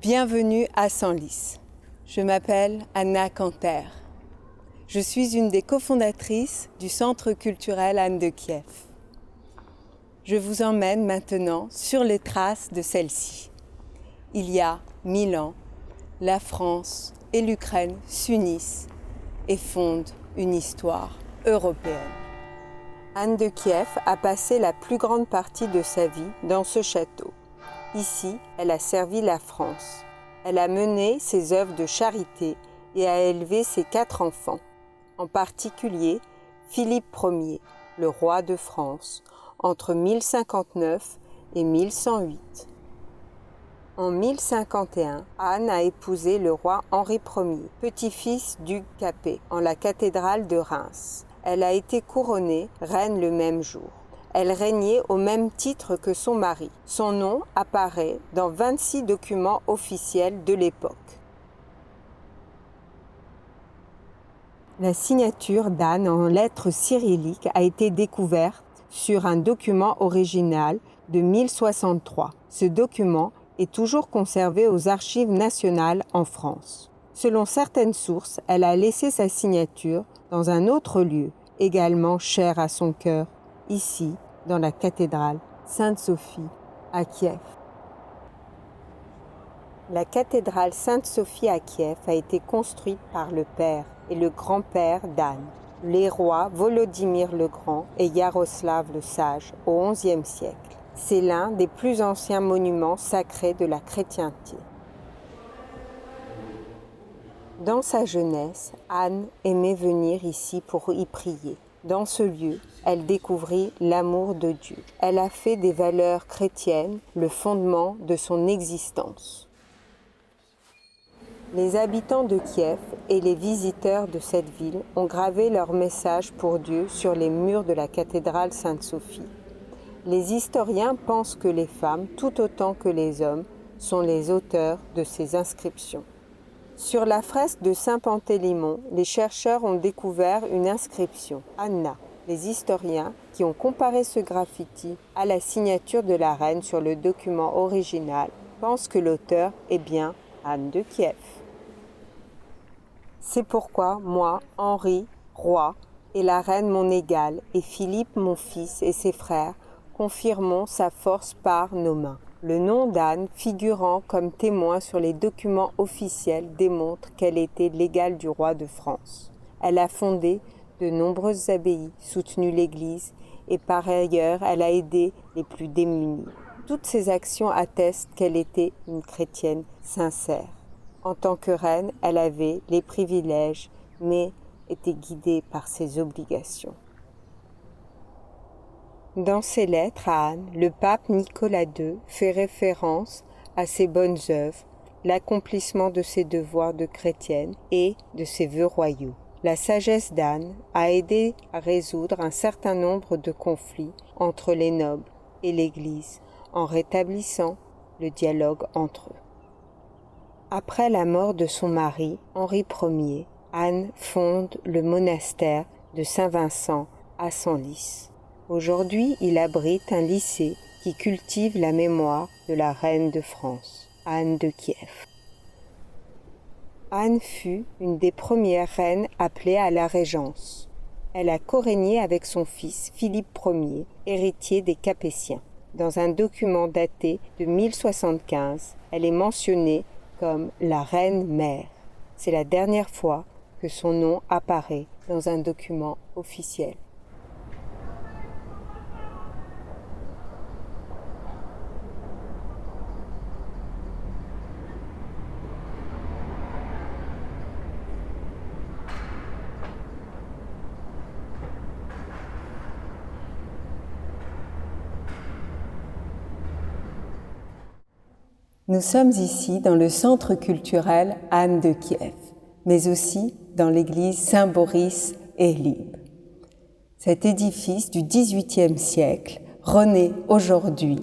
Bienvenue à Senlis. Je m'appelle Anna Kanter. Je suis une des cofondatrices du Centre culturel Anne de Kiev. Je vous emmène maintenant sur les traces de celle-ci. Il y a 1000 ans, la France et l'Ukraine s'unissent et fondent une histoire européenne. Anne de Kiev a passé la plus grande partie de sa vie dans ce château. Ici, elle a servi la France. Elle a mené ses œuvres de charité et a élevé ses 4 enfants, en particulier Philippe Ier, le roi de France, entre 1059 et 1108. En 1051, Anne a épousé le roi Henri Ier, petit-fils du Capet, en la cathédrale de Reims. Elle a été couronnée reine le même jour. Elle régnait au même titre que son mari. Son nom apparaît dans 26 documents officiels de l'époque. La signature d'Anne en lettres cyrilliques a été découverte sur un document original de 1063. Ce document est toujours conservé aux Archives nationales en France. Selon certaines sources, elle a laissé sa signature dans un autre lieu, également cher à son cœur, ici, dans la cathédrale Sainte-Sophie à Kiev. La cathédrale Sainte-Sophie à Kiev a été construite par le père et le grand-père d'Anne, les rois Volodymyr le Grand et Yaroslav le Sage au XIe siècle. C'est l'un des plus anciens monuments sacrés de la chrétienté. Dans sa jeunesse, Anne aimait venir ici pour y prier. Dans ce lieu, elle découvrit l'amour de Dieu. Elle a fait des valeurs chrétiennes le fondement de son existence. Les habitants de Kiev et les visiteurs de cette ville ont gravé leur message pour Dieu sur les murs de la cathédrale Sainte-Sophie. Les historiens pensent que les femmes, tout autant que les hommes, sont les auteurs de ces inscriptions. Sur la fresque de Saint-Pantélémon, les chercheurs ont découvert une inscription, Anna. Les historiens, qui ont comparé ce graffiti à la signature de la reine sur le document original, pensent que l'auteur est bien Anne de Kiev. C'est pourquoi moi, Henri, roi, et la reine mon égale, et Philippe mon fils et ses frères, confirmons sa force par nos mains. Le nom d'Anne, figurant comme témoin sur les documents officiels, démontre qu'elle était l'égale du roi de France. Elle a fondé de nombreuses abbayes, soutenu l'Église et par ailleurs, elle a aidé les plus démunis. Toutes ces actions attestent qu'elle était une chrétienne sincère. En tant que reine, elle avait les privilèges, mais était guidée par ses obligations. Dans ses lettres à Anne, le pape Nicolas II fait référence à ses bonnes œuvres, l'accomplissement de ses devoirs de chrétienne et de ses vœux royaux. La sagesse d'Anne a aidé à résoudre un certain nombre de conflits entre les nobles et l'Église en rétablissant le dialogue entre eux. Après la mort de son mari, Henri Ier, Anne fonde le monastère de Saint-Vincent à Senlis. Aujourd'hui, il abrite un lycée qui cultive la mémoire de la reine de France, Anne de Kiev. Anne fut une des premières reines appelées à la régence. Elle a corégné avec son fils Philippe Ier, héritier des Capétiens. Dans un document daté de 1075, elle est mentionnée comme la reine-mère. C'est la dernière fois que son nom apparaît dans un document officiel. Nous sommes ici dans le centre culturel Anne de Kiev, mais aussi dans l'église Saint-Boris et Libre. Cet édifice du XVIIIe siècle renaît aujourd'hui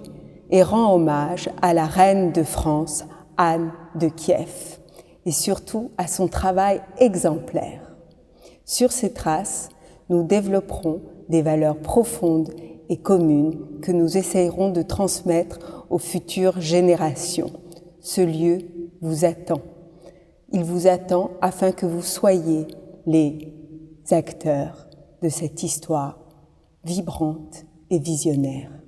et rend hommage à la reine de France, Anne de Kiev, et surtout à son travail exemplaire. Sur ces traces, nous développerons des valeurs profondes et communes que nous essayerons de transmettre aux futures générations. Ce lieu vous attend. Il vous attend afin que vous soyez les acteurs de cette histoire vibrante et visionnaire.